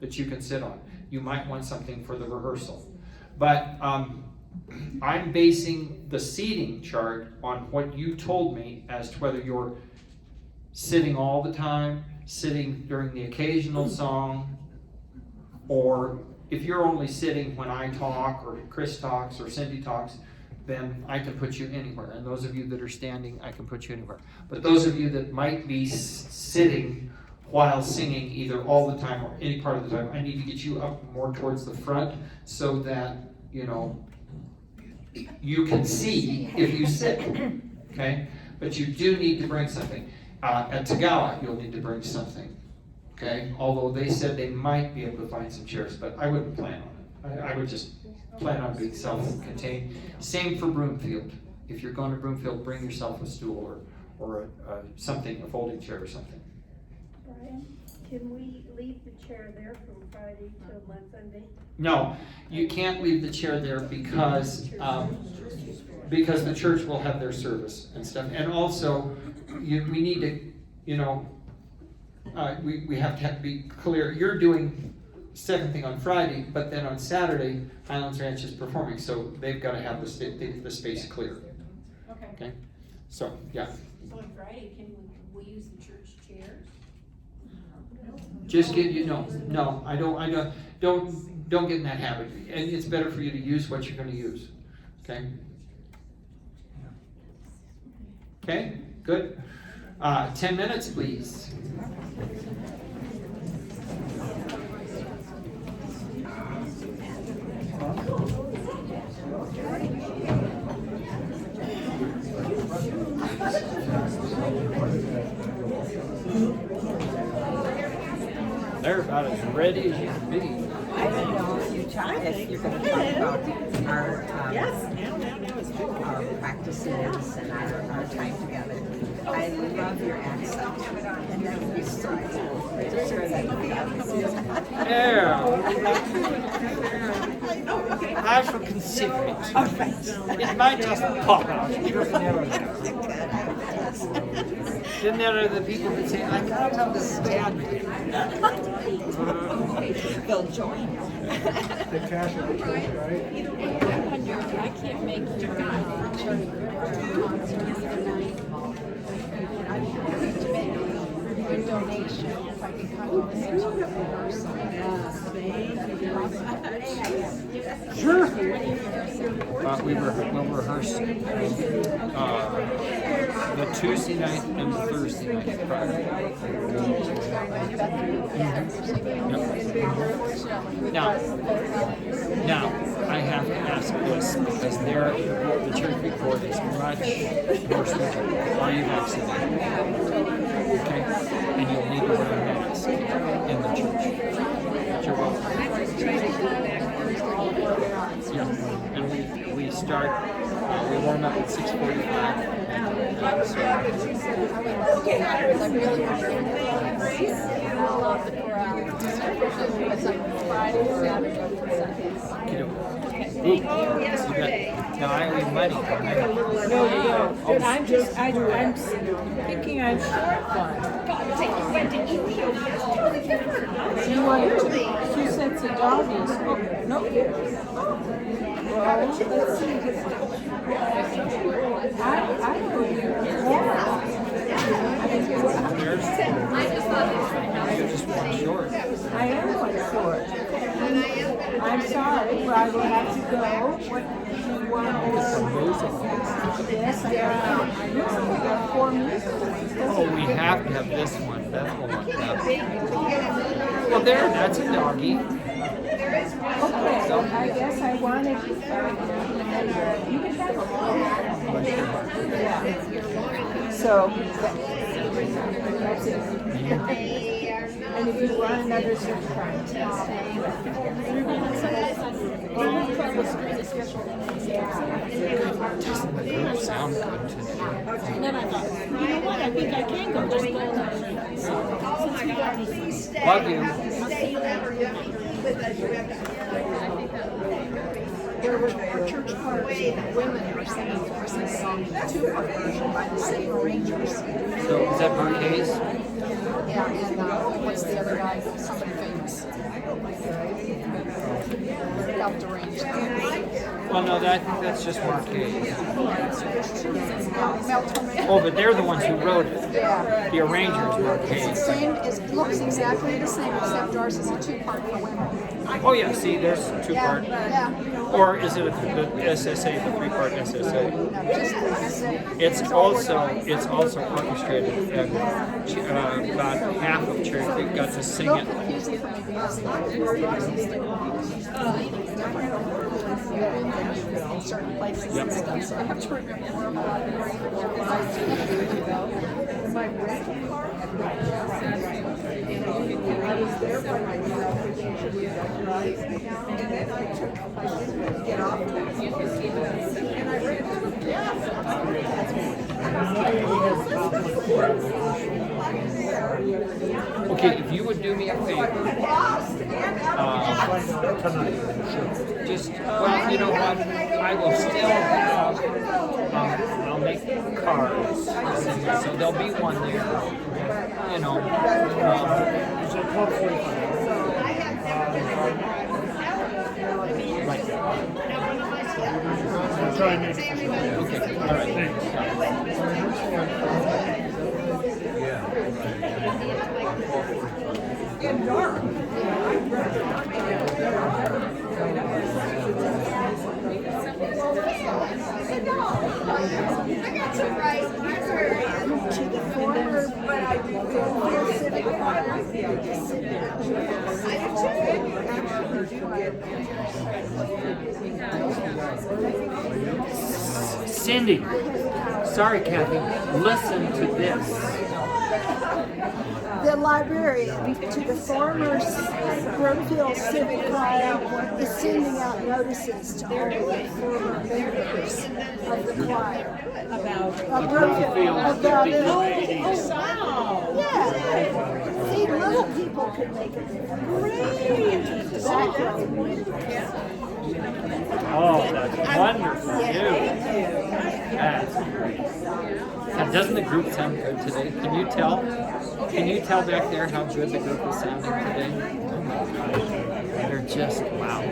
that you can sit on. You might want something for the rehearsal. But I'm basing the seating chart on what you told me as to whether you're sitting all the time, sitting during the occasional song, or if you're only sitting when I talk or Chris talks or Cindy talks, then I can put you anywhere. And those of you that are standing, I can put you anywhere. But those of you that might be sitting while singing either all the time or any part of the time, I need to get you up more towards the front so that, you know, you can see if you sit, okay? But you do need to bring something. At Tagawa, you'll need to bring something, okay? Although they said they might be able to find some chairs, but I wouldn't plan on it. I would just plan on being self-contained. Same for Broomfield. If you're going to Broomfield, bring yourself a stool or something, a folding chair or something. Brian, can we leave the chair there from Friday till Sunday? No, you can't leave the chair there because the church will have their service and stuff. And also, we need to, you know, we have to be clear. You're doing second thing on Friday, but then on Saturday, Highlands Ranch is performing, so they've got to have the space clear. Okay. So yeah. So on Friday, can we use the church chairs? Just get no. I don't get in that habit. And it's better for you to use what you're going to use. Okay. Okay. Good. 10 minutes, please. They're about as ready as you can be. I don't know if you're going to talk about our, our practices and our time together. I love your accent, and that would be so cool to share that with the audience. Yeah. I shall consider it. It might just pop out. You just never know. Then there are the people that say, I can't understand it. They'll join. The cash at the church, right? I can't make your donation if I could come and listen to the rehearsal. Sure. We'll rehearse the Tuesday night and the Thursday night prior. Now, I have to ask this because the church report is much more stringent. Are you vaccinated? Okay, and you'll need to wear a mask in the church. You're welcome. Yeah, and we start. We warm up at 6:45. Ooh, you got, no, I owe you money. No, you don't. But I'm thinking I'm short one. You want 2 sets of doggies? Oh, no. Well, let's see. I owe you more. I just thought it was my house. You're just one short. I am one short. I'm sorry, but I will have to go. What do you want? It's amazing. Yes, I got 4 musicals. Oh, we have to have this one. Beth will want that. Well, there, that's a doggy. Okay, so I guess I wanted, you can have a yeah. So, that's it. And if you want another surprise. Doesn't the group sound good today? And then I thought, you know what, I think I can go, just go. Love you. Our church choir, women are singing this song, 2-part version by the same arrangers. So is that Bouquets? Yeah, and what's the other guy? Somebody famous. Helped arrange that. Well, no, I think that's just Bouquets. Mel told me. Oh, but they're the ones who wrote it. Yeah. The arrangers were It's the Bouquets. same, it looks exactly the same, except ours is a 2-part for women. Oh yeah, see, there's 2-part. Yeah. Or is it the SSA, the 3-part SSA? No, just the same. It's also orchestrated, and about half of Cherry Creek got to sing it. Confusing for me because in certain places and stuff, so I have to remember where I'm at. My rental car had I was there by myself, and then I didn't get off, and I rented Okay, if you would do me a favor, just, well, you know what, I will still have, I'll make cards, so there'll be one there, you know. Right. I'll try and make it. Okay, all right, in dark. I got some rice. To the former, but I do feel civic choir. Cindy, sorry, Kathy, listen to this. The librarian to the former Brookfield Civic Choir is sending out notices to all the former members of the choir. About Brookfield. About it. Oh, yeah. See, little people could make a great background. Oh, that's wonderful, That's great. Now, doesn't the group sound good today? Can you tell? Can you tell back there how good the group is sounding today? Oh my gosh. They're just, wow.